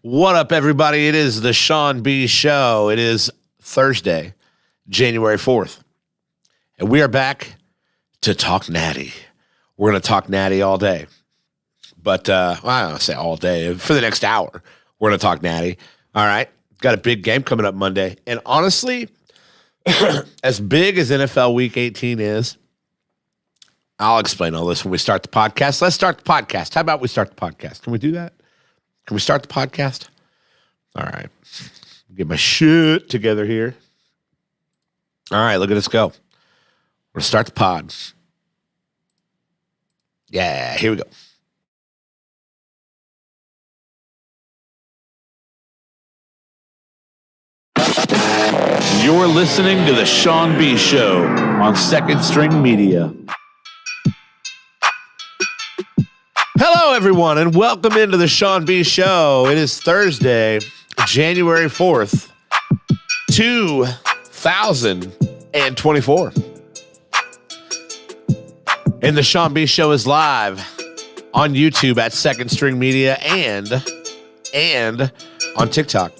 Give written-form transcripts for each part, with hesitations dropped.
What up, everybody? It is the Sean B. Show. It is Thursday, January 4th. And we are back to talk Natty. We're going to talk Natty all day. But, I don't say all day. For the next hour, we're going to talk Natty. All right? Got a big game coming up Monday. And honestly, as big as NFL Week 18 is, I'll explain all this when we start the podcast. Let's start the podcast. How about we start the podcast? Can we do that? Can we start the podcast? All right. Get my shit together here. All right, look at us go. We're going to start the pod. Yeah, here we go. You're listening to the Sean B. Show on Second String Media. Hello, everyone, and welcome into the Sean B. Show. It is Thursday, January 4th, 2024. And the Sean B. Show is live on YouTube at Second String Media and on TikTok.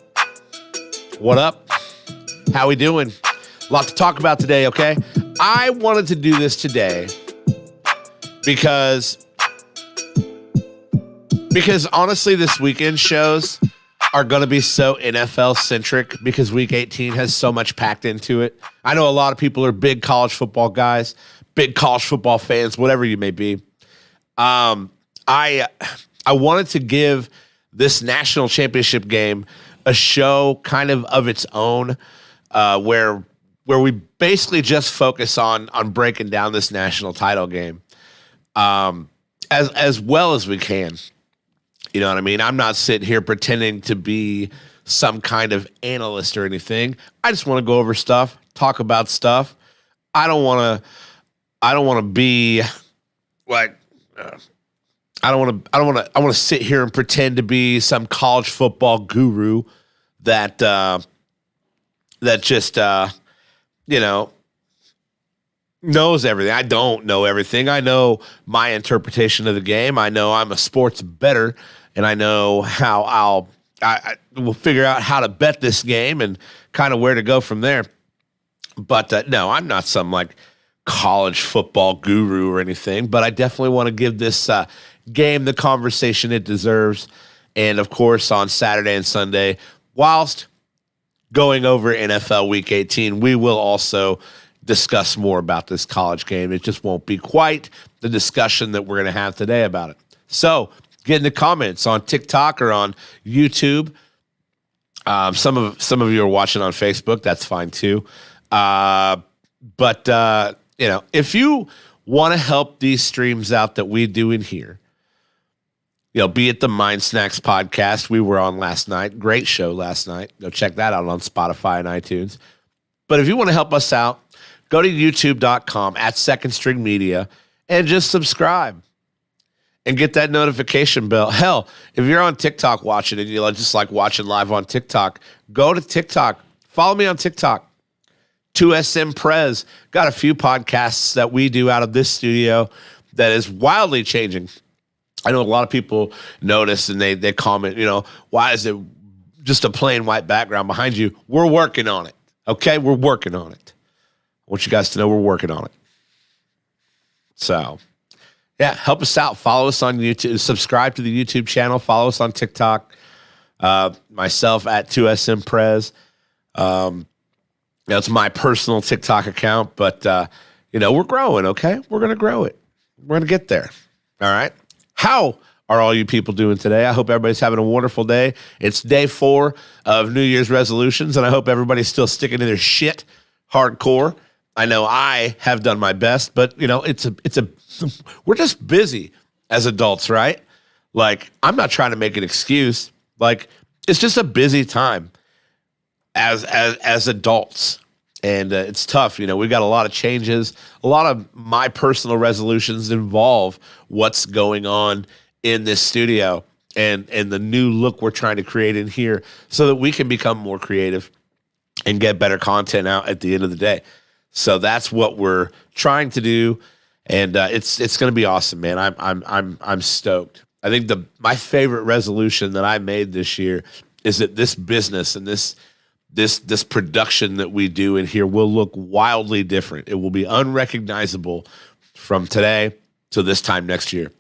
What up? How we doing? A lot to talk about today, okay? I wanted to do this today because honestly, this weekend shows are going to be so NFL-centric because Week 18 has so much packed into it. I know a lot of people are big college football guys, big college football fans, whatever you may be. I wanted to give this national championship game a show kind of its own, where we basically just focus on breaking down this national title game as well as we can. You know what I mean? I'm not sitting here pretending to be some kind of analyst or anything. I just want to go over stuff, talk about stuff. I don't want to be like I want to sit here and pretend to be some college football guru that just knows everything. I don't know everything. I know my interpretation of the game. I know I'm a sports bettor, and I know how I will figure out how to bet this game and kind of where to go from there. But no, I'm not some like college football guru or anything, but I definitely want to give this game the conversation it deserves. And of course, on Saturday and Sunday, whilst going over NFL Week 18, we will also discuss more about this college game. It just won't be quite the discussion that we're going to have today about it. So get in the comments on TikTok or on YouTube. Some of you are watching on Facebook. That's fine too. But if you want to help these streams out that we do in here, be it the Mind Snacks podcast we were on last night. Great show last night. Go check that out on Spotify and iTunes. But if you want to help us out, go to youtube.com at Second String Media and just subscribe and get that notification bell. Hell, if you're on TikTok watching and you just like watching live on TikTok, go to TikTok. Follow me on TikTok. 2SM Prez. Got a few podcasts that we do out of this studio that is wildly changing. I know a lot of people notice and they comment, why is it just a plain white background behind you? We're working on it. Okay? We're working on it. I want you guys to know we're working on it. So, yeah, help us out. Follow us on YouTube. Subscribe to the YouTube channel. Follow us on TikTok. Myself at 2SM Prez. That's my personal TikTok account, but, we're growing, okay? We're going to grow it. We're going to get there. All right? How are all you people doing today? I hope everybody's having a wonderful day. It's day 4 of New Year's resolutions, and I hope everybody's still sticking to their shit hardcore. I know I have done my best, but we're just busy as adults, right? Like, I'm not trying to make an excuse. Like, it's just a busy time as adults. And it's tough. We've got a lot of changes. A lot of my personal resolutions involve what's going on in this studio and the new look we're trying to create in here so that we can become more creative and get better content out at the end of the day. So that's what we're trying to do, and it's going to be awesome, man. I'm stoked. I think my favorite resolution that I made this year is that this business and this production that we do in here will look wildly different. It will be unrecognizable from today to this time next year.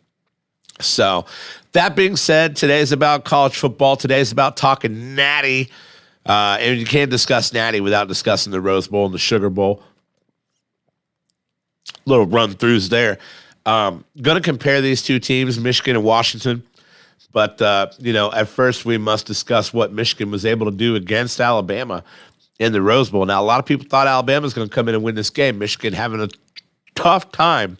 So that being said, today is about college football. Today is about talking Natty. And you can't discuss Natty without discussing the Rose Bowl and the Sugar Bowl. Little run-throughs there. Going to compare these two teams, Michigan and Washington. But, at first we must discuss what Michigan was able to do against Alabama in the Rose Bowl. Now, a lot of people thought Alabama was going to come in and win this game. Michigan having a tough time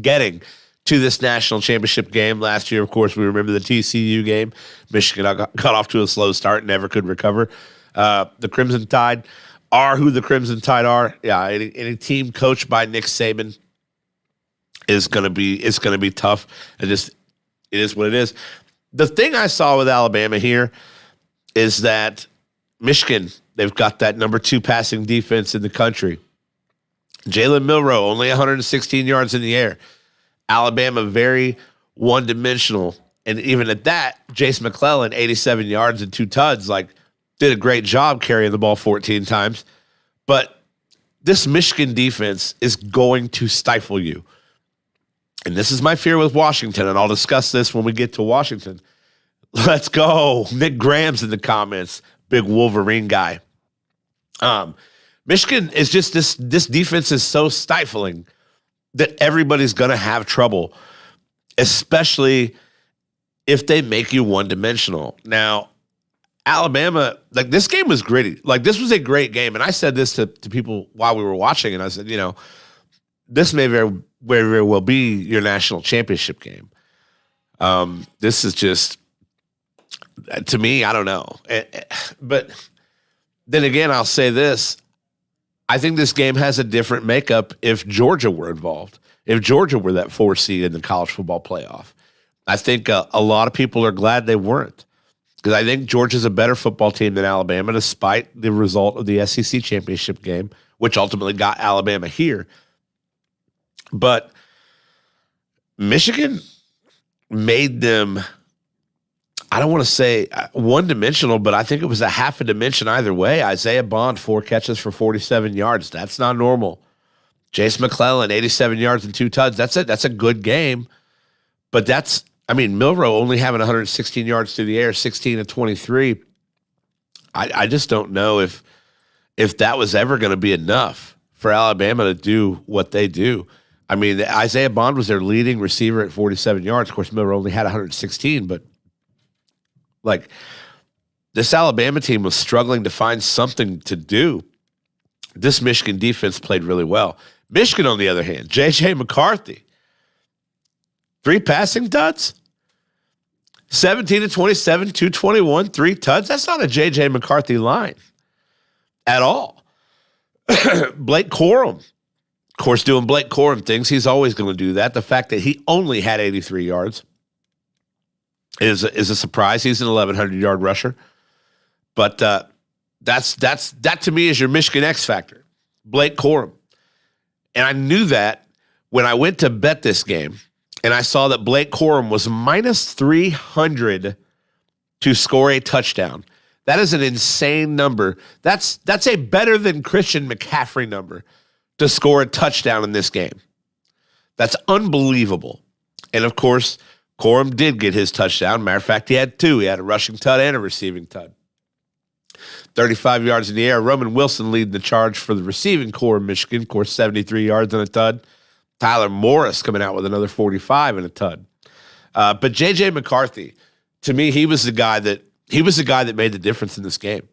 getting to this national championship game. Last year, of course, we remember the TCU game. Michigan got off to a slow start, never could recover. The Crimson Tide are who the Crimson Tide are. Yeah, any team coached by Nick Saban is going to be tough. It is what it is. The thing I saw with Alabama here is that Michigan, they've got that number 2 passing defense in the country. Jalen Milroe, only 116 yards in the air. Alabama, very one-dimensional. And even at that, Jace McClellan, 87 yards and 2 tuds, did a great job carrying the ball 14 times. But this Michigan defense is going to stifle you. And this is my fear with Washington, and I'll discuss this when we get to Washington. Let's go. Nick Graham's in the comments. Big Wolverine guy. Michigan is just this defense is so stifling that everybody's going to have trouble, especially if they make you one-dimensional. Now, Alabama, this game was gritty. This was a great game, and I said this to people while we were watching, and I said, this may very well be your national championship game. This is just, to me, I don't know. But then again, I'll say this. I think this game has a different makeup if Georgia were involved, if Georgia were that 4 seed in the college football playoff. I think a lot of people are glad they weren't, because I think Georgia's a better football team than Alabama, despite the result of the SEC championship game, which ultimately got Alabama here. But Michigan made them, I don't want to say one-dimensional, but I think it was a half a dimension either way. Isaiah Bond, 4 catches for 47 yards. That's not normal. Jace McClellan, 87 yards and 2 tuds. That's a good game. But Milroe only having 116 yards through the air, 16 of 23. I just don't know if that was ever going to be enough for Alabama to do what they do. Isaiah Bond was their leading receiver at 47 yards. Of course, Milroe only had 116, but this Alabama team was struggling to find something to do. This Michigan defense played really well. Michigan, on the other hand, J.J. McCarthy, 3 passing tuds, 17 to 27, 221, 3 tuds. That's not a J.J. McCarthy line at all. Blake Corum, of course, doing Blake Corum things. He's always going to do that. The fact that he only had 83 yards is a surprise. He's an 1,100-yard rusher. But that to me is your Michigan X factor, Blake Corum. And I knew that when I went to bet this game, and I saw that Blake Corum was minus 300 to score a touchdown. That is an insane number. That's a better than Christian McCaffrey number to score a touchdown in this game. That's unbelievable. And, of course, Corum did get his touchdown. Matter of fact, he had 2. He had a rushing tud and a receiving tud. 35 yards in the air. Roman Wilson leading the charge for the receiving core of Michigan. Of course, 73 yards on a tud. Tyler Morris coming out with another 45 and a tud. But J.J. McCarthy, to me, he was the guy that made the difference in this game.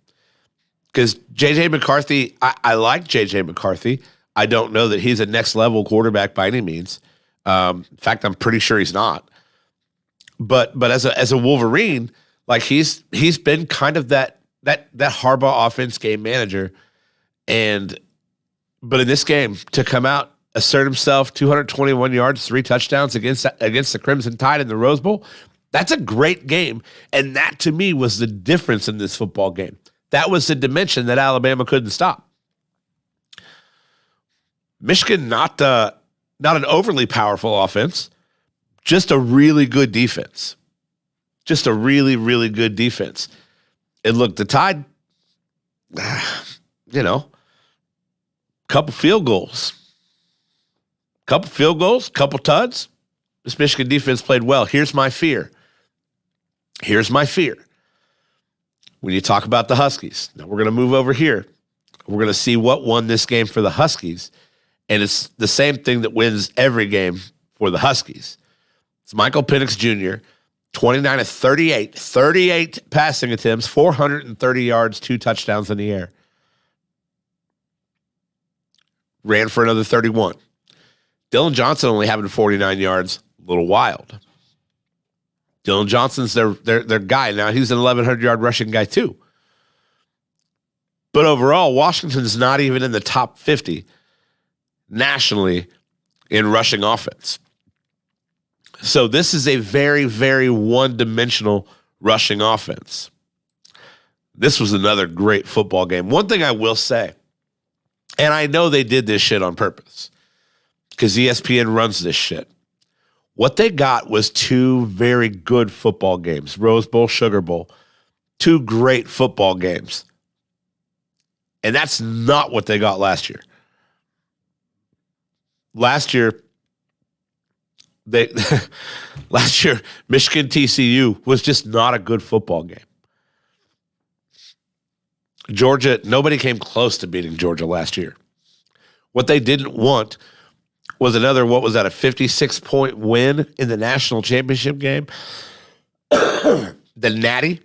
Because J.J. McCarthy, I like J.J. McCarthy. I don't know that he's a next-level quarterback by any means. In fact, I'm pretty sure he's not. But as a Wolverine, he's been kind of that Harbaugh offense game manager. But in this game, to come out, assert himself, 221 yards, 3 touchdowns against the Crimson Tide in the Rose Bowl, that's a great game. And that, to me, was the difference in this football game. That was the dimension that Alabama couldn't stop. Michigan, not an overly powerful offense. just a really good defense. Just a really, really good defense. And look, the Tide, couple field goals. Couple tuds. This Michigan defense played well. Here's my fear. When you talk about the Huskies, now we're going to move over here. We're going to see what won this game for the Huskies. And it's the same thing that wins every game for the Huskies. It's Michael Penix Jr., 29 of 38, 38 passing attempts, 430 yards, 2 touchdowns in the air. Ran for another 31. Dylan Johnson only having 49 yards, a little wild. Dylan Johnson's their guy. Now, he's an 1,100-yard rushing guy, too. But overall, Washington's not even in the top 50 nationally in rushing offense. So this is a very, very one-dimensional rushing offense. This was another great football game. One thing I will say, and I know they did this shit on purpose because ESPN runs this shit. What they got was 2 very good football games, Rose Bowl, Sugar Bowl, 2 great football games. And that's not what they got last year. Last year, Michigan TCU was just not a good football game. Georgia, nobody came close to beating Georgia last year. What they didn't want was another, what was that, a 56-point win in the national championship game? The Natty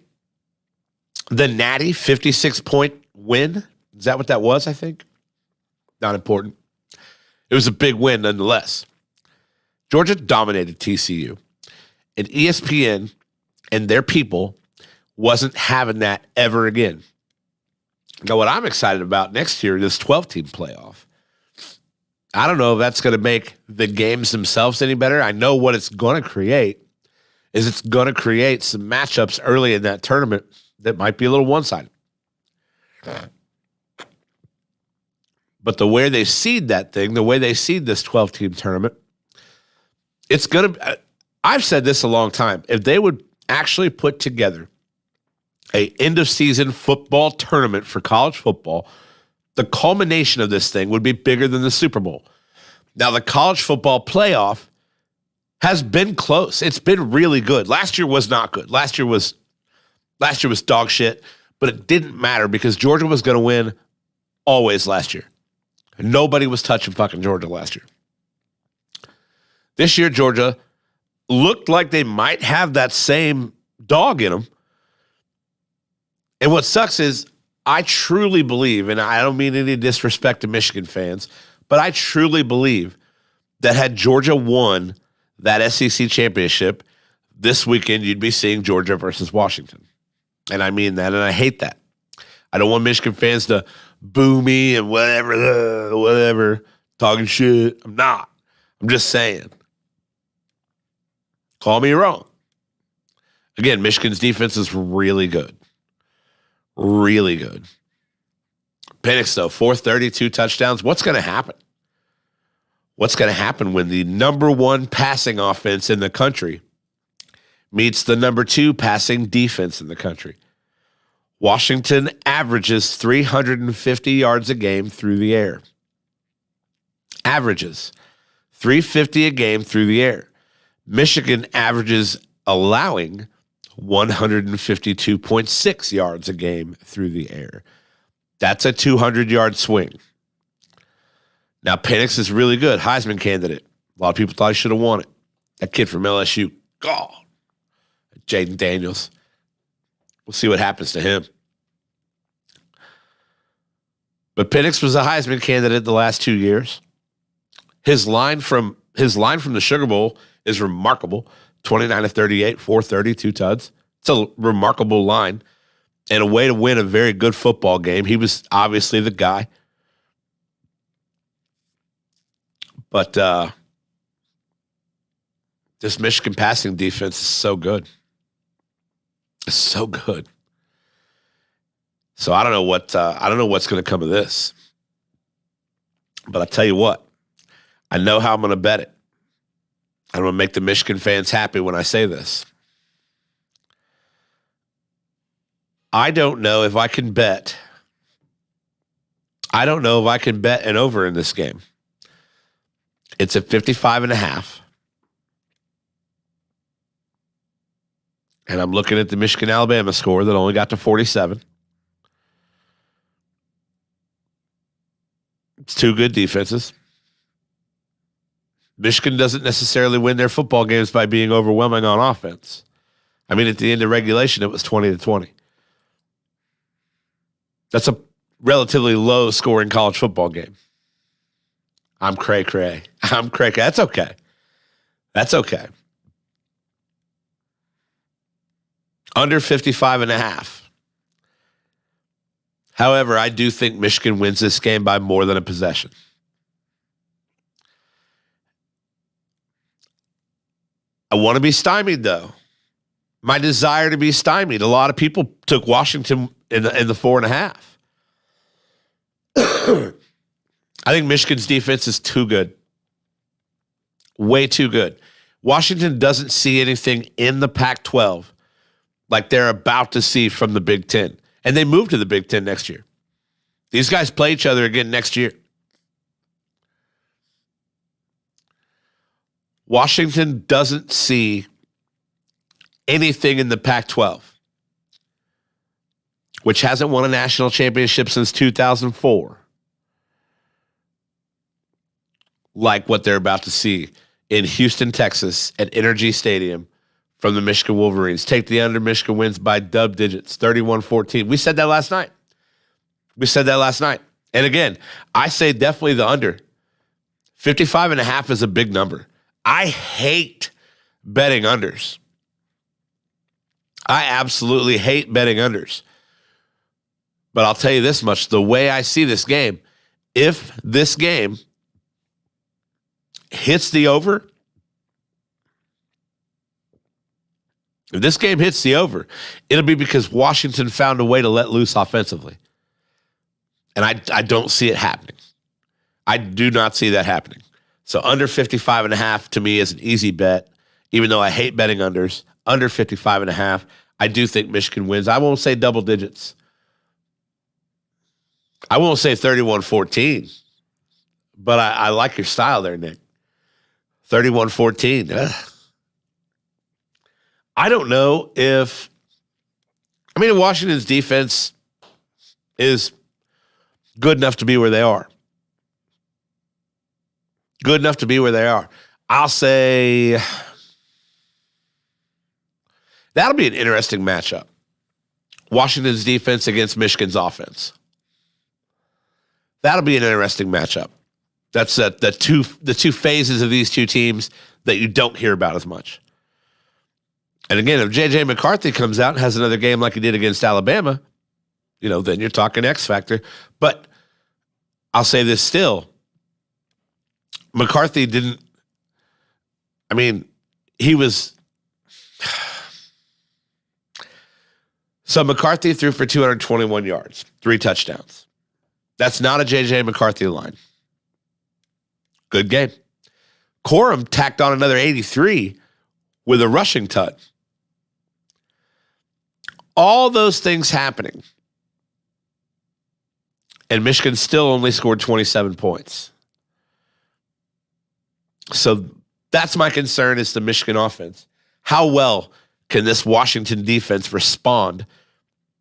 56-point win. Is that what that was, I think? Not important. It was a big win nonetheless. Georgia dominated TCU. And ESPN and their people wasn't having that ever again. Now, what I'm excited about next year, this 12-team playoff, I don't know if that's going to make the games themselves any better. I know what it's going to create is it's going to create some matchups early in that tournament that might be a little one-sided. But the way they seed that thing, the way they seed this 12-team tournament, it's going to – I've said this a long time. If they would actually put together a end-of-season football tournament for college football, the culmination of this thing would be bigger than the Super Bowl. Now, the college football playoff has been close. It's been really good. Last year was not good. Last year was dog shit, but it didn't matter because Georgia was going to win always last year. Nobody was touching fucking Georgia last year. This year, Georgia looked like they might have that same dog in them. And what sucks is I truly believe, and I don't mean any disrespect to Michigan fans, but I truly believe that had Georgia won that SEC championship, this weekend you'd be seeing Georgia versus Washington. And I mean that, and I hate that. I don't want Michigan fans to boo me and whatever, talking shit. I'm not. I'm just saying. Call me wrong. Again, Michigan's defense is really good. Really good. Penix, though, 432 touchdowns. What's going to happen? What's going to happen when the number 1 passing offense in the country meets the number 2 passing defense in the country? Washington averages 350 yards a game through the air. Averages 350 a game through the air. Michigan averages allowing 152.6 yards a game through the air. That's a 200-yard swing. Now, Penix is really good. Heisman candidate. A lot of people thought he should have won it. That kid from LSU. God. Jaden Daniels. We'll see what happens to him. But Penix was a Heisman candidate the last 2 years. His line from the Sugar Bowl is remarkable. 29 of 38, 432 tuds. It's a remarkable line and a way to win a very good football game. He was obviously the guy. But this Michigan passing defense is so good. It's so good. So I don't know what's going to come of this. But I tell you what, I know how I'm going to bet it. I'm going to make the Michigan fans happy when I say this. I don't know if I can bet. I don't know if I can bet an over in this game. It's at 55.5. And I'm looking at the Michigan-Alabama score that only got to 47. It's two good defenses. Michigan doesn't necessarily win their football games by being overwhelming on offense. I mean, at the end of regulation, it was 20-20. That's a relatively low-scoring college football game. I'm cray-cray. I'm cray-cray. That's okay. That's okay. Under 55.5. However, I do think Michigan wins this game by more than a possession. I want to be stymied, though. My desire to be stymied. A lot of people took Washington in the 4.5. I think Michigan's defense is too good. Way too good. Washington doesn't see anything in the Pac-12 like they're about to see from the Big Ten. And they move to the Big Ten next year. These guys play each other again next year. Washington doesn't see anything in the Pac-12, which hasn't won a national championship since 2004, like what they're about to see in Houston, Texas, at Energy Stadium from the Michigan Wolverines. Take the under. Michigan wins by double digits, 31-14. We said that last night. And again, I say definitely the under. 55.5 is a big number. I hate betting unders. I absolutely hate betting unders. But I'll tell you this much. The way I see this game, if this game hits the over, it'll be because Washington found a way to let loose offensively. And I don't see it happening. I do not see that happening. So under 55.5 to me is an easy bet, even though I hate betting unders. Under 55.5, I do think Michigan wins. I won't say double digits. I won't say 31-14, but I like your style there, Nick. 31-14. I don't know if, Washington's defense is good enough to be where they are. Good enough to be where they are. I'll say that'll be an interesting matchup. Washington's defense against Michigan's offense. That'll be an interesting matchup. That's the two phases of these two teams that you don't hear about as much. And again, if J.J. McCarthy comes out and has another game like he did against Alabama, then you're talking X factor. But I'll say this still. McCarthy didn't, he was, so McCarthy threw for 221 yards, 3 touchdowns. That's not a J.J. McCarthy line. Good game. Corum tacked on another 83 with a rushing tut. All those things happening. And Michigan still only scored 27 points. So that's my concern is the Michigan offense. How well can this Washington defense respond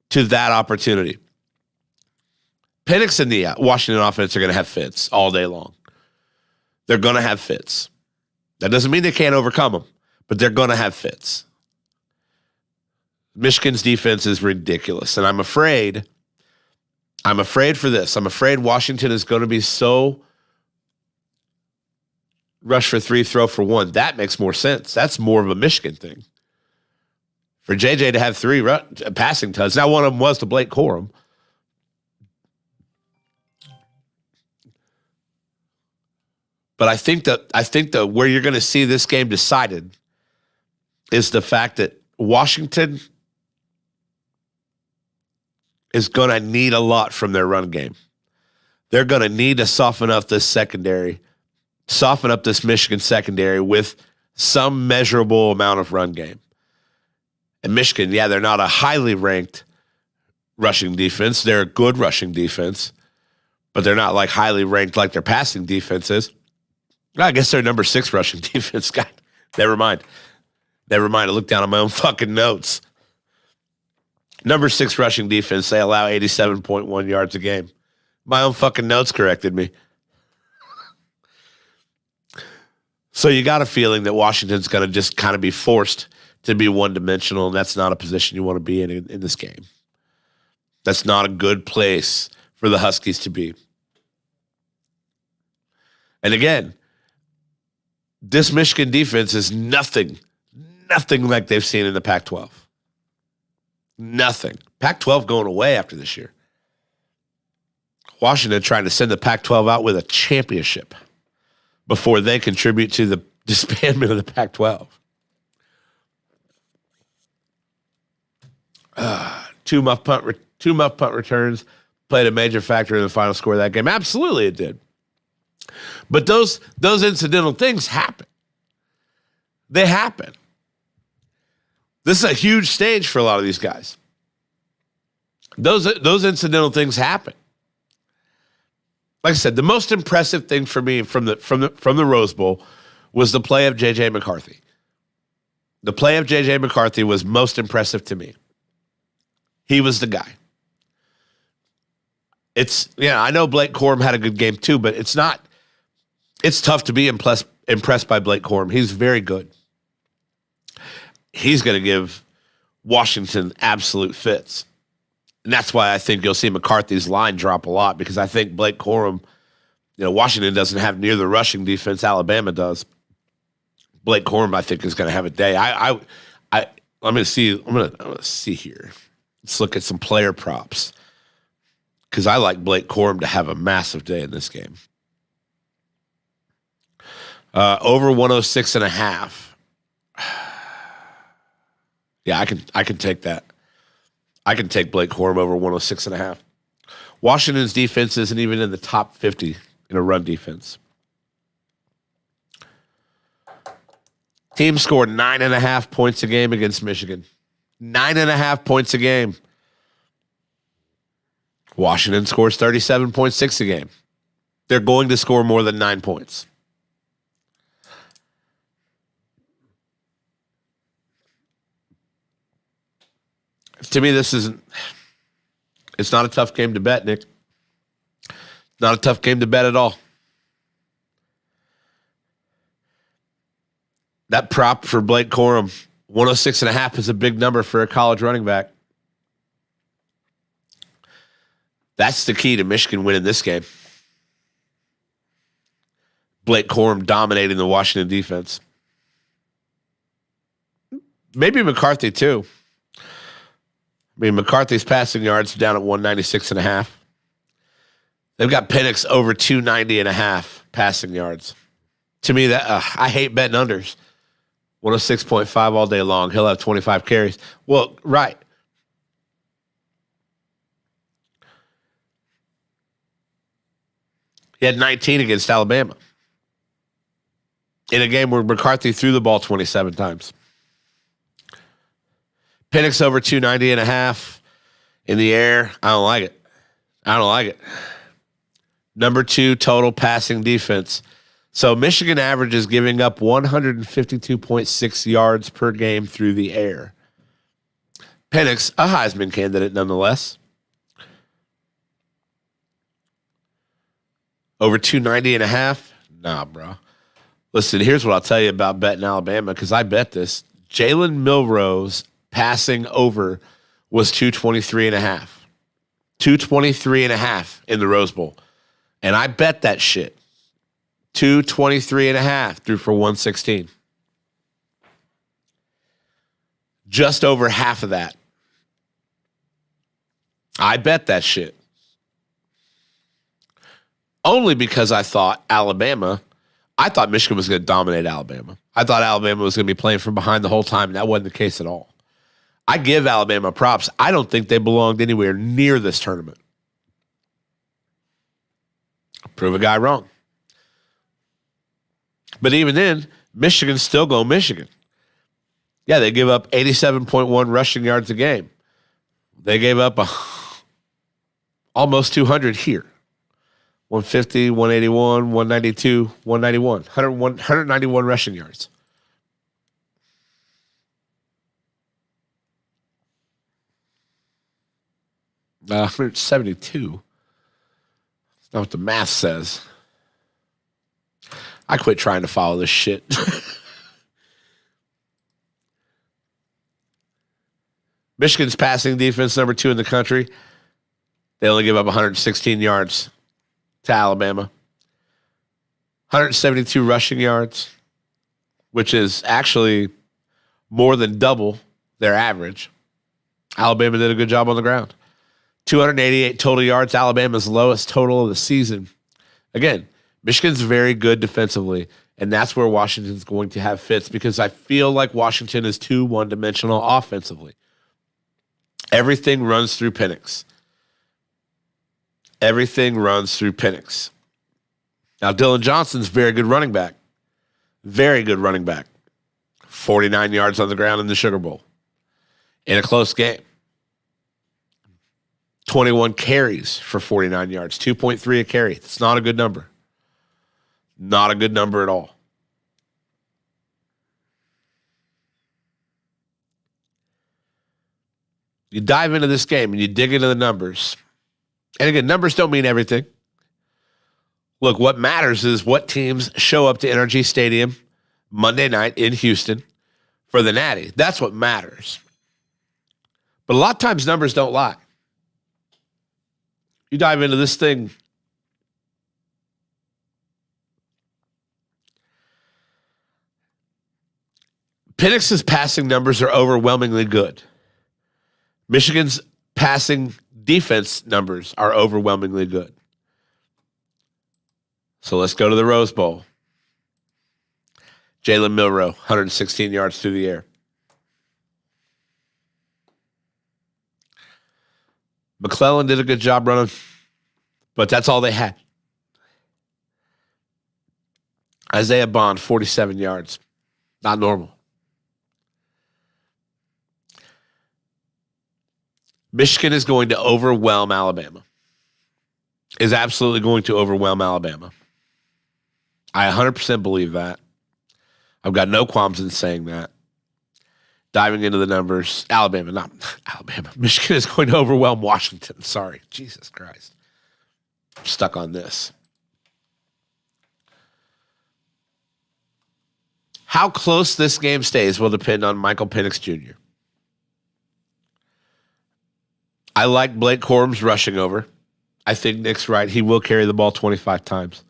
to that opportunity? Penix and the Washington offense are going to have fits all day long. They're going to have fits. That doesn't mean they can't overcome them, but they're going to have fits. Michigan's defense is ridiculous, and I'm afraid for this. I'm afraid Washington is going to be so rush for 3, throw for 1. That makes more sense. That's more of a Michigan thing. For JJ to have 3 passing touchdowns. Now, one of them was to Blake Corum. But I think that where you're going to see this game decided is the fact that Washington is going to need a lot from their run game. They're going to need to soften up this secondary, soften up this Michigan secondary with some measurable amount of run game. And Michigan, yeah, they're not a highly ranked rushing defense. They're a good rushing defense, but they're not like highly ranked like their passing defense is. I guess they're number 6 rushing defense. God, never mind. I looked down at my own fucking notes. Number 6 rushing defense. They allow 87.1 yards a game. My own fucking notes corrected me. So you got a feeling that Washington's going to just kind of be forced to be one-dimensional, and that's not a position you want to be in this game. That's not a good place for the Huskies to be. And again, this Michigan defense is nothing like they've seen in the Pac-12. Nothing. Pac-12 going away after this year. Washington trying to send the Pac-12 out with a championship before they contribute to the disbandment of the Pac-12. Two muff punt returns played a major factor in the final score of that game. Absolutely, it did. But those incidental things happen. They happen. This is a huge stage for a lot of these guys. Those incidental things happen. Like I said, the most impressive thing for me from the Rose Bowl was the play of J.J. McCarthy. The play of J.J. McCarthy was most impressive to me. He was the guy. I know Blake Corum had a good game too, but it's tough to be impressed by Blake Corum. He's very good. He's going to give Washington absolute fits. And that's why I think you'll see McCarthy's line drop a lot, because I think Blake Corum, Washington doesn't have near the rushing defense Alabama does. Blake Corum, I think, is going to have a day. I'm going to see here. Let's look at some player props, because I like Blake Corum to have a massive day in this game. Over 106.5. Yeah, I can take that. I can take Blake Corum over 106.5. Washington's defense isn't even in the top 50 in a run defense. Team scored 9.5 points a game against Michigan. 9.5 points a game. Washington scores 37.6 a game. They're going to score more than 9 points. To me, it's not a tough game to bet, Nick. Not a tough game to bet at all. That prop for Blake Corum, 106.5 is a big number for a college running back. That's the key to Michigan winning this game. Blake Corum dominating the Washington defense. Maybe McCarthy too. I mean, McCarthy's passing yards down at 196.5. They've got Penix over 290.5 passing yards. To me, that I hate betting unders. 106.5 all day long. He'll have 25 carries. Well, right. He had 19 against Alabama in a game where McCarthy threw the ball 27 times. Penix over 290.5 in the air. I don't like it. Number 2 total passing defense. So Michigan averages giving up 152.6 yards per game through the air. Penix, a Heisman candidate nonetheless. Over 290.5? Nah, bro. Listen, here's what I'll tell you about betting Alabama, because I bet this. Jalen Milroe's passing over was 223.5. 223.5 in the Rose Bowl. And I bet that shit. 223.5 threw for 116. Just over half of that. I bet that shit. Only because I thought Michigan was going to dominate Alabama. I thought Alabama was going to be playing from behind the whole time, and that wasn't the case at all. I give Alabama props. I don't think they belonged anywhere near this tournament. Prove a guy wrong. But even then, Michigan's still going Michigan. Yeah, they give up 87.1 rushing yards a game. They gave up almost 200 here. 150, 181, 192, 191. 191 rushing yards. Uh, 172. That's not what the math says. I quit trying to follow this shit. Michigan's passing defense, number 2 in the country. They only give up 116 yards to Alabama. 172 rushing yards, which is actually more than double their average. Alabama did a good job on the ground. 288 total yards, Alabama's lowest total of the season. Again, Michigan's very good defensively, and that's where Washington's going to have fits because I feel like Washington is too one-dimensional offensively. Everything runs through Penix. Everything runs through Penix. Now, Dylan Johnson's very good running back. Very good running back. 49 yards on the ground in the Sugar Bowl. In a close game. 21 carries for 49 yards. 2.3 a carry. It's not a good number. Not a good number at all. You dive into this game and you dig into the numbers. And again, numbers don't mean everything. Look, what matters is what teams show up to NRG Stadium Monday night in Houston for the Natty. That's what matters. But a lot of times numbers don't lie. You dive into this thing. Penix's passing numbers are overwhelmingly good. Michigan's passing defense numbers are overwhelmingly good. So let's go to the Rose Bowl. Jalen Milroe, 116 yards through the air. McClellan did a good job running, but that's all they had. Isaiah Bond, 47 yards. Not normal. Michigan is going to overwhelm Alabama. Is absolutely going to overwhelm Alabama. I 100% believe that. I've got no qualms in saying that. Diving into the numbers, not Alabama. Michigan is going to overwhelm Washington. Sorry. Jesus Christ. I'm stuck on this. How close this game stays will depend on Michael Penix Jr. I like Blake Corum's rushing over. I think Nick's right. He will carry the ball 25 times.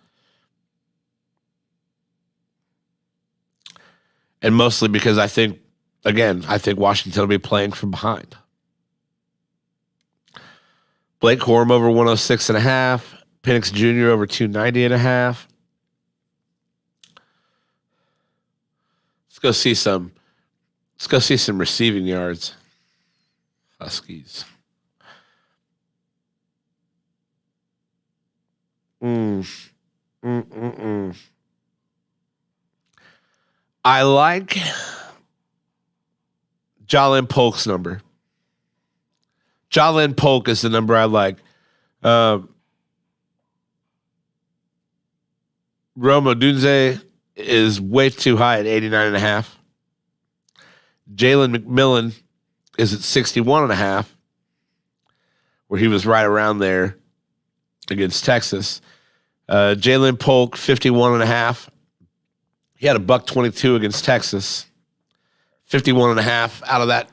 And mostly because I think Washington will be playing from behind. Blake Corum over 106.5. Penix Jr. over 290.5. Let's go see some receiving yards. Huskies. I like Jalen Polk's number. Jalen Polk is the number I like. Rome Odunze is way too high at 89.5. Jalen McMillan is at 61.5, where he was right around there against Texas. Jalen Polk, 51.5. He had a $122 against Texas. 51.5 out of that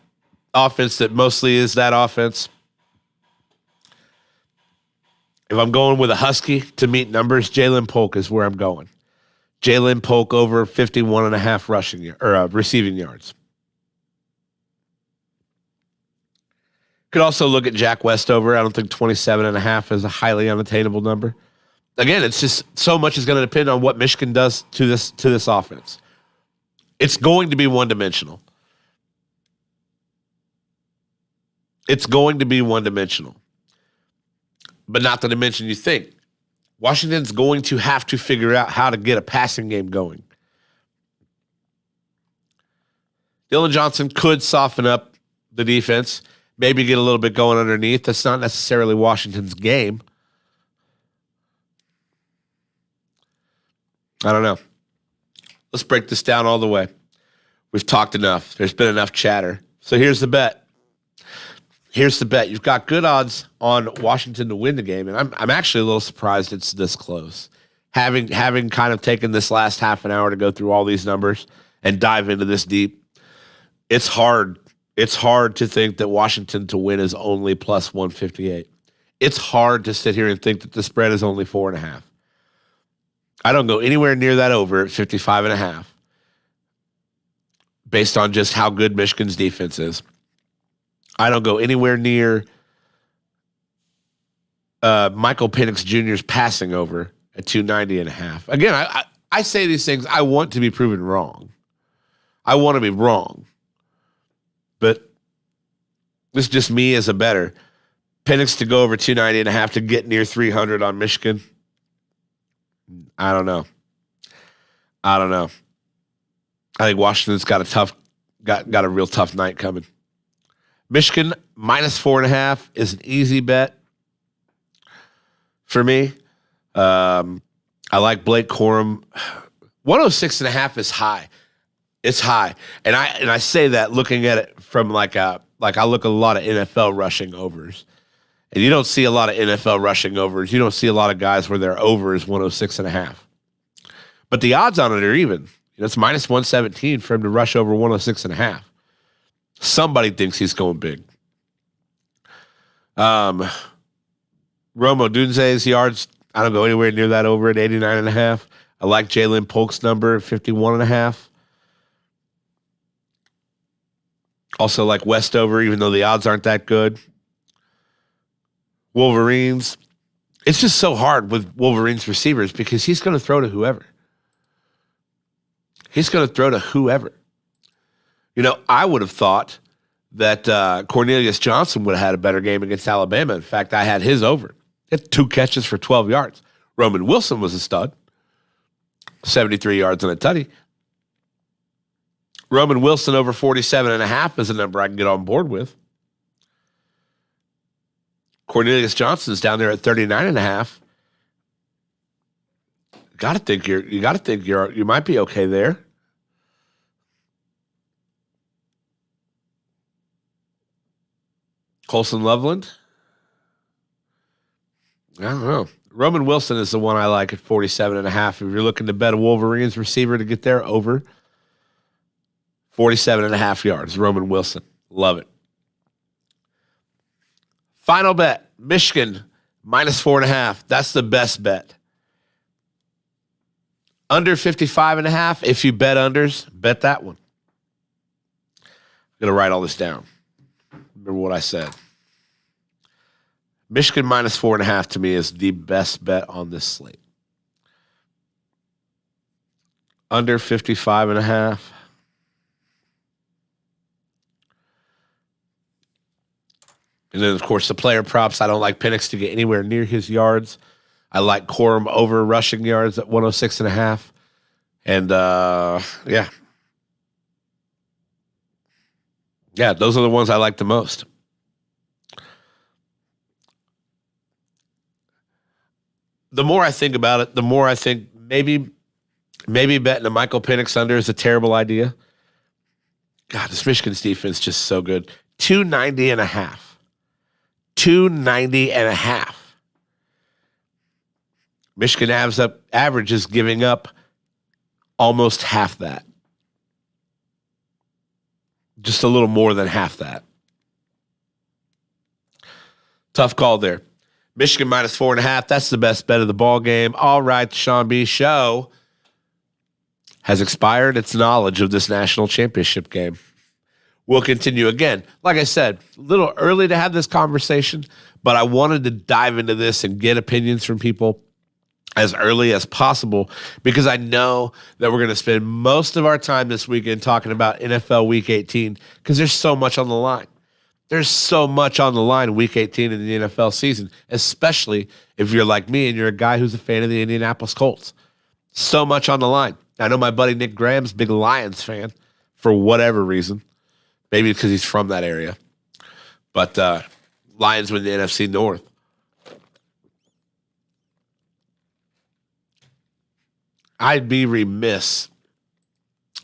offense that mostly is that offense. If I'm going with a Husky to meet numbers, Jalen Polk is where I'm going. Jalen Polk over 51.5 receiving yards. Could also look at Jack Westover. I don't think 27.5 is a highly unattainable number. Again, it's just so much is going to depend on what Michigan does to this offense. It's going to be one-dimensional. It's going to be one-dimensional. But not the dimension you think. Washington's going to have to figure out how to get a passing game going. Dylan Johnson could soften up the defense, maybe get a little bit going underneath. That's not necessarily Washington's game. I don't know. Let's break this down all the way. We've talked enough. There's been enough chatter. So here's the bet. You've got good odds on Washington to win the game, and I'm actually a little surprised it's this close. Having kind of taken this last half an hour to go through all these numbers and dive into this deep, it's hard. It's hard to think that Washington to win is only plus 158. It's hard to sit here and think that the spread is only 4.5. I don't go anywhere near that over at 55.5 based on just how good Michigan's defense is. I don't go anywhere near Michael Penix Jr.'s passing over at 290.5. Again, I say these things. I want to be proven wrong. I want to be wrong. But this is just me as a bettor. Penix to go over 290.5 to get near 300 on Michigan. I don't know. I think Washington's got a real tough night coming. Michigan minus 4.5 is an easy bet for me. I like Blake Corum. 106.5 is high. It's high, and I say that looking at it from I look at a lot of NFL rushing overs, and you don't see a lot of NFL rushing overs. You don't see a lot of guys where their over is 106.5. But the odds on it are even. It's minus 117 for him to rush over 106.5. Somebody thinks he's going big. Rome Odunze's yards, I don't go anywhere near that over at 89.5. I like Jalen Polk's number at 51.5. Also like Westover, even though the odds aren't that good. Wolverines. It's just so hard with Wolverines receivers because he's going to throw to whoever. I would have thought that Cornelius Johnson would have had a better game against Alabama. In fact, I had his over. He had 2 catches for 12 yards. Roman Wilson was a stud. 73 yards on a tutty. Roman Wilson over 47.5 is a number I can get on board with. Cornelius Johnson's down there at 39.5. You got to think you might be okay there. Colson Loveland. I don't know. Roman Wilson is the one I like at 47.5. If you're looking to bet a Wolverines receiver to get there, over 47.5 yards. Roman Wilson. Love it. Final bet. Michigan minus 4.5. That's the best bet. Under 55.5. If you bet unders, bet that one. I'm going to write all this down. Remember what I said. Michigan minus 4.5 to me is the best bet on this slate. Under 55.5. And then, of course, the player props. I don't like Penix to get anywhere near his yards. I like Corum over rushing yards at 106.5. And, yeah. Yeah, those are the ones I like the most. The more I think about it, the more I think maybe betting a Michael Penix under is a terrible idea. God, this Michigan's defense is just so good. 290.5. 290.5. Michigan average is giving up almost half that. Just a little more than half that. Tough call there. Michigan minus 4.5. That's the best bet of the ball game. All right, the Sean B. Show has expired its knowledge of this national championship game. We'll continue again. Like I said, a little early to have this conversation, but I wanted to dive into this and get opinions from people as early as possible because I know that we're going to spend most of our time this weekend talking about NFL Week 18 because there's so much on the line. There's so much on the line Week 18 in the NFL season, especially if you're like me and you're a guy who's a fan of the Indianapolis Colts. So much on the line. I know my buddy Nick Graham's a big Lions fan. for whatever reason. Maybe because he's from that area. But Lions win the NFC North. I'd be remiss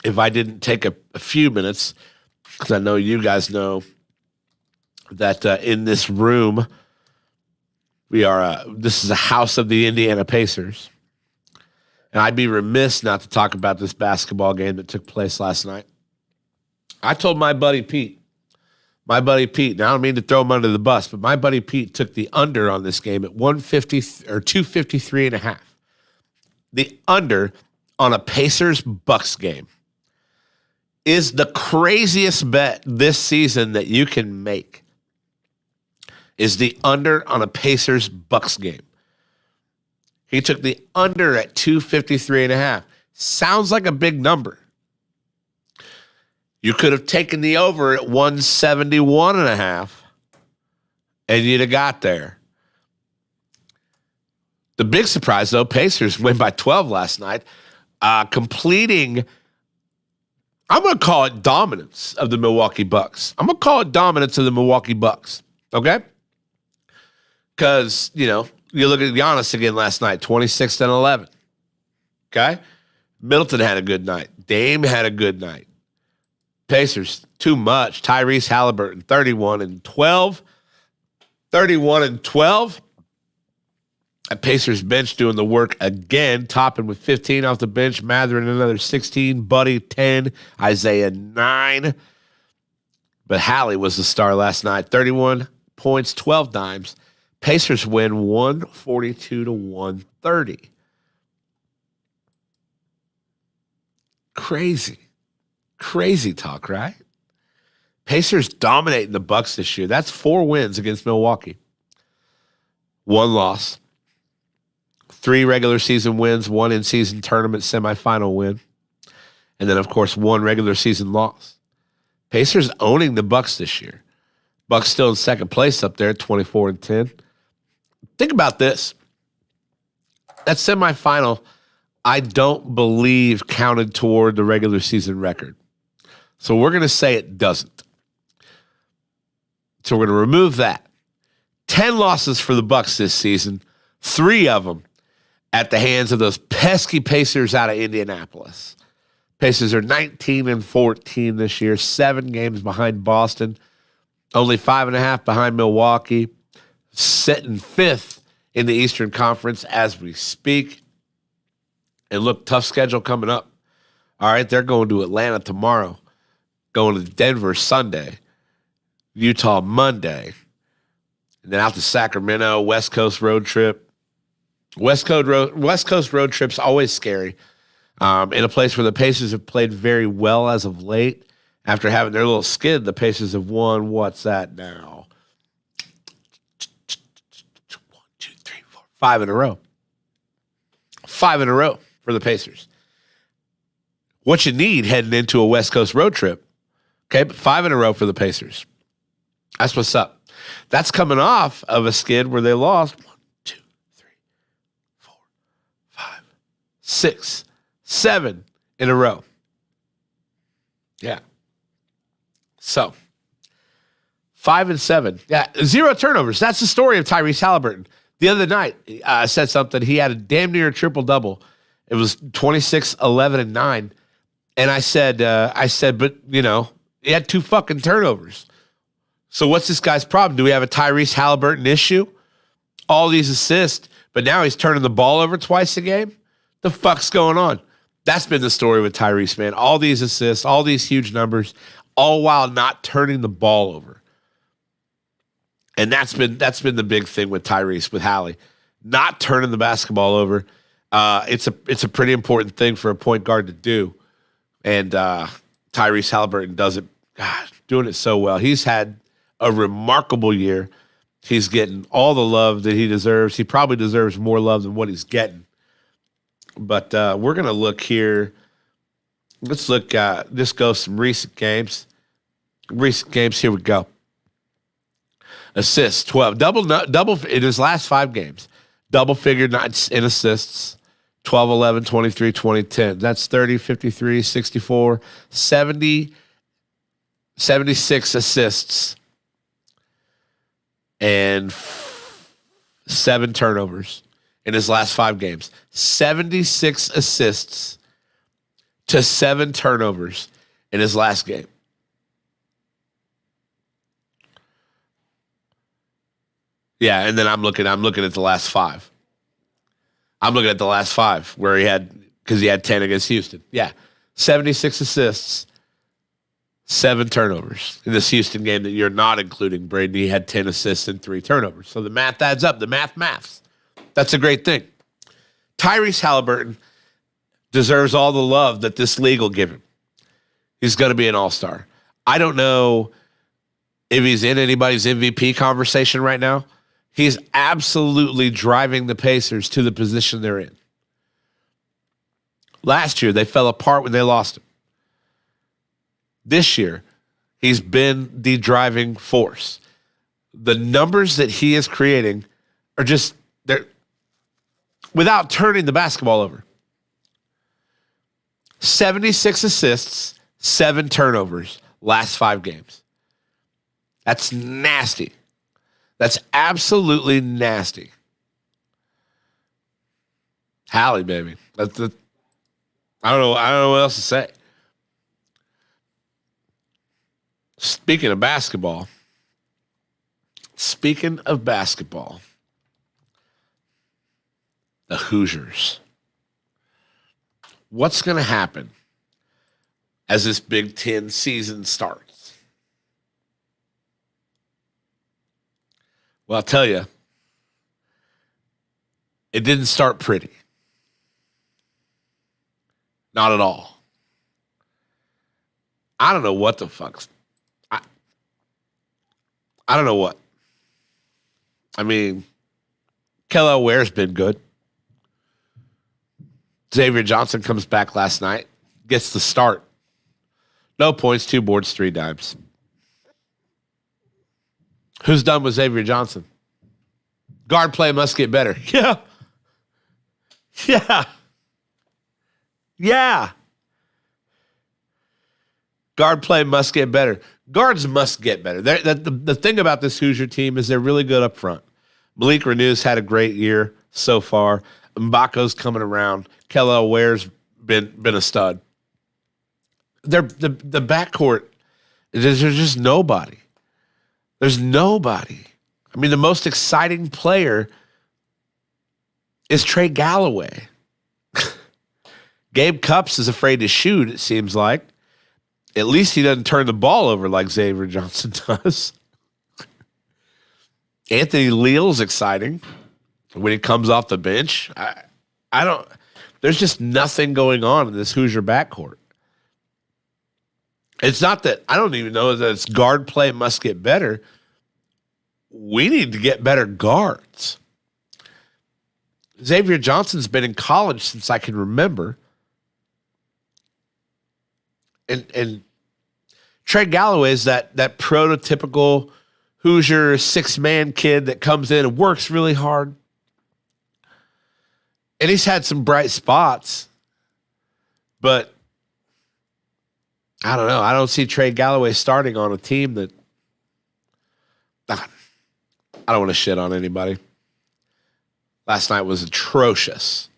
if I didn't take a few minutes, because I know you guys know that in this room, this is a house of the Indiana Pacers. And I'd be remiss not to talk about this basketball game that took place last night. I told my buddy Pete, now I don't mean to throw him under the bus, but my buddy Pete took the under on this game at 150 or 253.5. The under on a Pacers-Bucks game is the craziest bet this season that you can make, is the under on a Pacers-Bucks game. He took the under at 253.5. Sounds like a big number. You could have taken the over at 171.5, and you'd have got there. The big surprise, though, Pacers win by 12 last night, completing, I'm going to call it dominance of the Milwaukee Bucks. Okay? Because, you look at Giannis again last night, 26 and 11. Okay? Middleton had a good night. Dame had a good night. Pacers, too much. Tyrese Halliburton, 31 and 12. Pacers bench doing the work again, topping with 15 off the bench. Matherin another 16. Buddy 10. Isaiah 9. But Hallie was the star last night. 31 points, 12 dimes. Pacers win 142-130. Crazy talk, right? Pacers dominating the Bucks this year. That's 4 wins against Milwaukee. 1 loss. 3 regular season wins, 1 in-season tournament semifinal win. And then, of course, 1 regular season loss. Pacers owning the Bucks this year. Bucks still in second place up there at 24 and 10. Think about this. That semifinal, I don't believe counted toward the regular season record. So we're going to say it doesn't. So we're going to remove that. 10 losses for the Bucks this season, 3 of them at the hands of those pesky Pacers out of Indianapolis. Pacers are 19 and 14 this year, 7 games behind Boston, only 5.5 behind Milwaukee, sitting 5th in the Eastern Conference as we speak. And look, tough schedule coming up. All right, they're going to Atlanta tomorrow, going to Denver Sunday, Utah Monday, and then out to Sacramento, West Coast road trip. West Coast road trip's always scary. In a place where the Pacers have played very well as of late. After having their little skid, the Pacers have won, what's that now? 1, 2, 3, 4, 5 in a row. 5 in a row for the Pacers. What you need heading into a West Coast road trip. Okay, but 5 in a row for the Pacers. That's what's up. That's coming off of a skid where they lost 1, 2, 3, 4, 5, 6, 7 in a row. Yeah. So, 5 and 7. Yeah, 0 turnovers. That's the story of Tyrese Halliburton. The other night, said something. He had a damn near triple-double. It was 26, 11, and 9. And I said, but, he had 2 fucking turnovers. So what's this guy's problem? Do we have a Tyrese Halliburton issue? All these assists, but now he's turning the ball over twice a game? The fuck's going on? That's been the story with Tyrese, man. All these assists, all these huge numbers, all while not turning the ball over. And that's been the big thing with Tyrese, with Hallie. Not turning the basketball over. It's a pretty important thing for a point guard to do. And Tyrese Halliburton does it, doing it so well. He's had a remarkable year. He's getting all the love that he deserves. He probably deserves more love than what he's getting. But we're going to look here. Let's look, just go some recent games. Here we go. Assists, 12. Double in his last 5 games. Double-figure nights in assists. 12, 11, 23, 20, 10. That's 30, 53, 64, 70, 76 assists and 7 turnovers in his last 5 games. 76 assists to 7 turnovers in his last game. Yeah, and then I'm looking at the last 5. I'm looking at the last 5 where he had 10 against Houston. Yeah. 76 assists, 7 turnovers. In this Houston game that you're not including, Brady had 10 assists and 3 turnovers. So the math adds up. The maths. That's a great thing. Tyrese Halliburton deserves all the love that this league will give him. He's going to be an all-star. I don't know if he's in anybody's MVP conversation right now. He's absolutely driving the Pacers to the position they're in. Last year, they fell apart when they lost him. This year, he's been the driving force. The numbers that he is creating are just, they're without turning the basketball over. 76 assists, 7 turnovers, last 5 games. That's nasty. That's absolutely nasty. Hallie, baby. I don't know what else to say. Speaking of basketball, the Hoosiers. What's going to happen as this Big Ten season starts? Well, I'll tell you, it didn't start pretty. Not at all. I don't know what the fuck's... I don't know what. I mean, Kelly Ware's been good. Xavier Johnson comes back last night, gets the start. No points, 2 boards, 3 dimes. Who's done with Xavier Johnson? Guard play must get better. Yeah. Guard play must get better. Guards must get better. The thing about this Hoosier team is they're really good up front. Malik Renew's had a great year so far. Mbako's coming around. Kelly Ware's been a stud. The backcourt, there's just nobody. There's nobody. I mean, the most exciting player is Trey Galloway. Gabe Cupps is afraid to shoot, it seems like. At least he doesn't turn the ball over like Xavier Johnson does. Anthony Leal's exciting when he comes off the bench. I don't. There's just nothing going on in this Hoosier backcourt. It's not that I don't even know that it's guard play must get better. We need to get better guards. Xavier Johnson's been in college since I can remember. And Trey Galloway is that prototypical Hoosier 6-man kid that comes in and works really hard. And he's had some bright spots. But I don't know. I don't see Trey Galloway starting on a team that I don't want to shit on anybody. Last night was atrocious.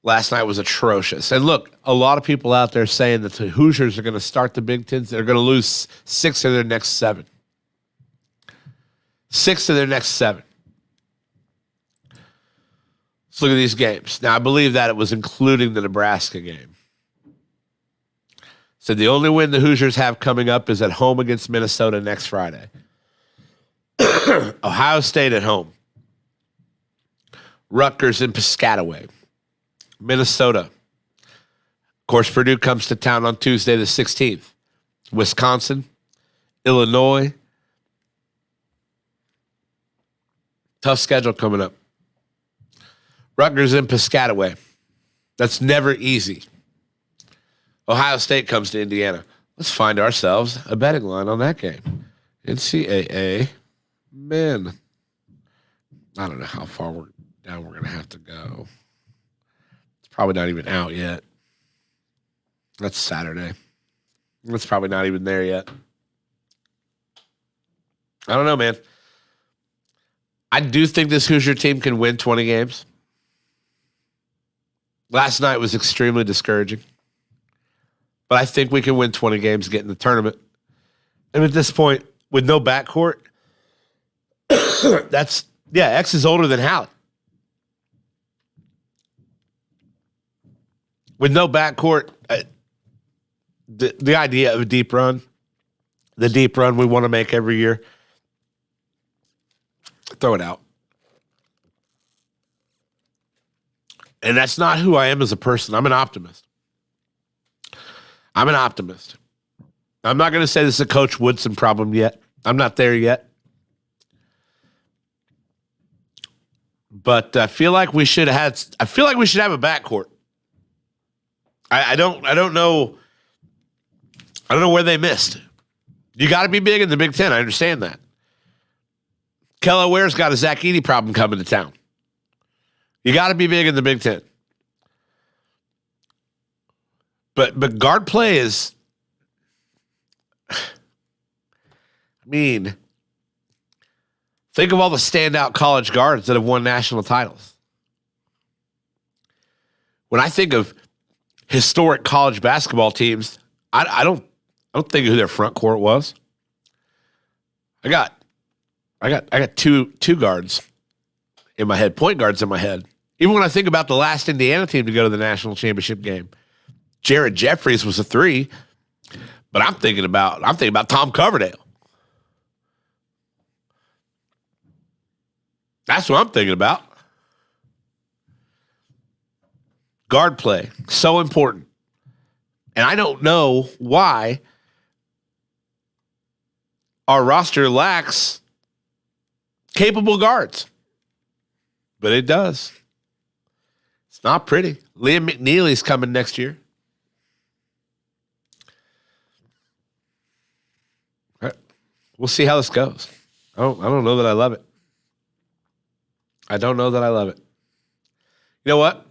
And look, a lot of people out there saying that the Hoosiers are going to start the Big Ten. They're going to lose 6 of their next 7. 6 of their next 7. Let's look at these games. Now, I believe that it was including the Nebraska game. So the only win the Hoosiers have coming up is at home against Minnesota next Friday. Ohio State at home. Rutgers in Piscataway. Minnesota. Of course, Purdue comes to town on Tuesday the 16th. Wisconsin, Illinois. Tough schedule coming up. Rutgers in Piscataway. That's never easy. Ohio State comes to Indiana. Let's find ourselves a betting line on that game. NCAA men. I don't know how far we're going to have to go. Probably not even out yet. That's Saturday. It's probably not even there yet. I don't know, man. I do think this Hoosier team can win 20 games. Last night was extremely discouraging. But I think we can win 20 games, get in the tournament. And at this point, with no backcourt, X is older than Hallie. With no backcourt, the idea of a deep run, the deep run we want to make every year, throw it out. And that's not who I am as a person. I'm an optimist. I'm not going to say this is a Coach Woodson problem yet. I'm not there yet. But I feel like we should have a backcourt. I don't know. I don't know where they missed. You got to be big in the Big Ten. I understand that. Kelly Ware's got a Zach Edey problem coming to town. You got to be big in the Big Ten. But guard play is, I mean, think of all the standout college guards that have won national titles. When I think of historic college basketball teams, I don't think of who their front court was. I got two guards in my head, point guards in my head. Even when I think about the last Indiana team to go to the national championship game, Jared Jeffries was a 3, but I'm thinking about Tom Coverdale. That's what I'm thinking about. Guard play, so important. And I don't know why our roster lacks capable guards. But it does. It's not pretty. Liam McNeely's coming next year. We'll see how this goes. I don't know that I love it. I don't know that I love it. You know what?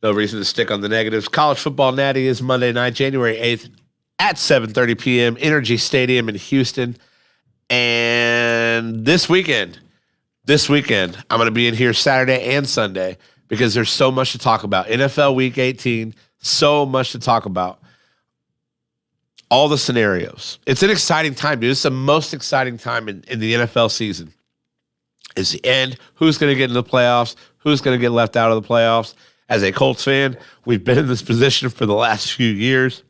No reason to stick on the negatives. College football Natty is Monday night, January 8th at 7:30 p.m. Energy Stadium in Houston. And this weekend, I'm going to be in here Saturday and Sunday because there's so much to talk about. NFL Week 18, so much to talk about. All the scenarios. It's an exciting time, dude. It's the most exciting time in the NFL season. It's the end. Who's going to get into the playoffs? Who's going to get left out of the playoffs? As a Colts fan, we've been in this position for the last few years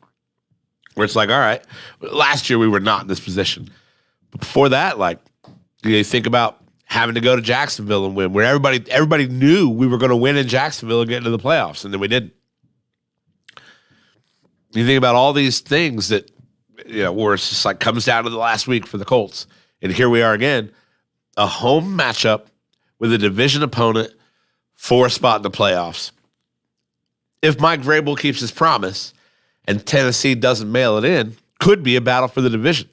where it's like, all right, last year we were not in this position. But before that, like, you think about having to go to Jacksonville and win, where everybody knew we were going to win in Jacksonville and get into the playoffs, and then we didn't. You think about all these things that, where it's just like comes down to the last week for the Colts. And here we are again, a home matchup with a division opponent for a spot in the playoffs. If Mike Vrabel keeps his promise and Tennessee doesn't mail it in, could be a battle for the division.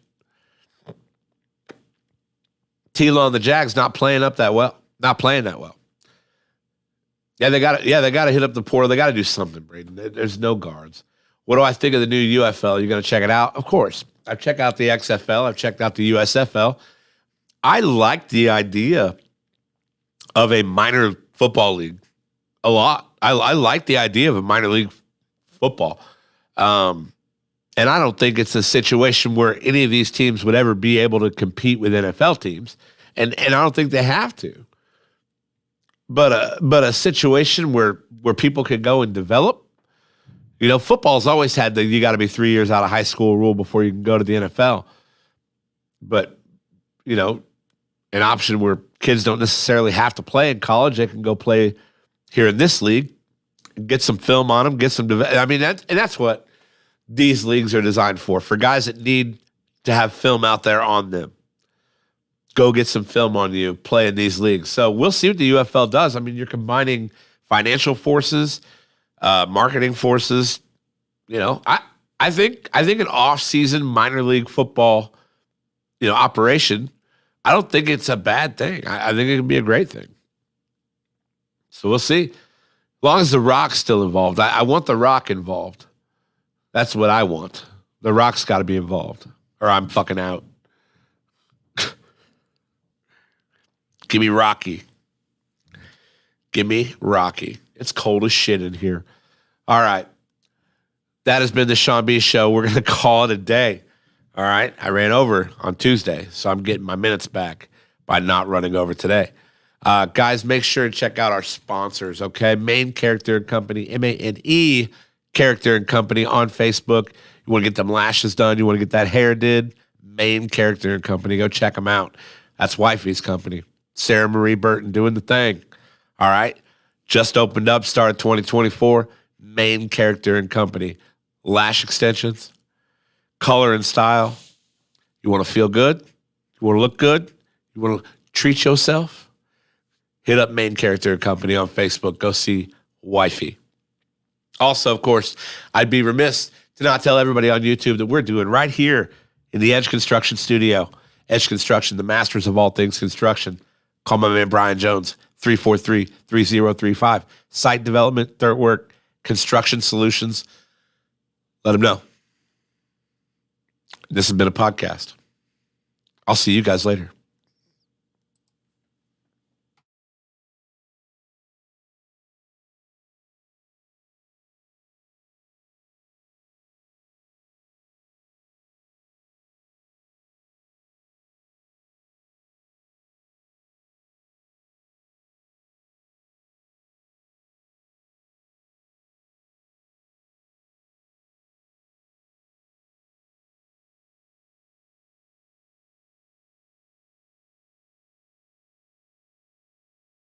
Tilo and the Jags not playing that well. Yeah, they got to hit up the portal. They got to do something, Braden. There's no guards. What do I think of the new UFL? You're going to check it out? Of course. I've checked out the XFL. I've checked out the USFL. I like the idea of a minor football league a lot. I like the idea of a minor league football. And I don't think it's a situation where any of these teams would ever be able to compete with NFL teams. And I don't think they have to. But a situation where people could go and develop. Football's always had you got to be 3 years out of high school rule before you can go to the NFL. But, an option where kids don't necessarily have to play in college. They can go play here in this league, get some film on them, get some. That's what these leagues are designed for guys that need to have film out there on them. Go get some film on you, play in these leagues. So we'll see what the UFL does. You're combining financial forces, marketing forces. I think an off-season minor league football, operation. I don't think it's a bad thing. I think it can be a great thing. So we'll see. long as The Rock's still involved. I want The Rock involved. That's what I want. The Rock's got to be involved, or I'm fucking out. Give me Rocky. Give me Rocky. It's cold as shit in here. All right. That has been the Sean B Show. We're going to call it a day. All right. I ran over on Tuesday, so I'm getting my minutes back by not running over today. Guys, make sure to check out our sponsors, okay? Main Character and Company, MANE Character and Company on Facebook. You want to get them lashes done? You want to get that hair did? Main Character and Company. Go check them out. That's Wifey's company. Sarah Marie Burton doing the thing. All right. Just opened up, started 2024. Main Character and Company. Lash extensions, color and style. You want to feel good? You want to look good? You want to treat yourself? Hit up Main Character and Company on Facebook. Go see Wifey. Also, of course, I'd be remiss to not tell everybody on YouTube that we're doing right here in the Edge Construction Studio. Edge Construction, the masters of all things construction. Call my man Brian Jones, 343-3035. Site development, dirt work, construction solutions. Let him know. This has been a podcast. I'll see you guys later.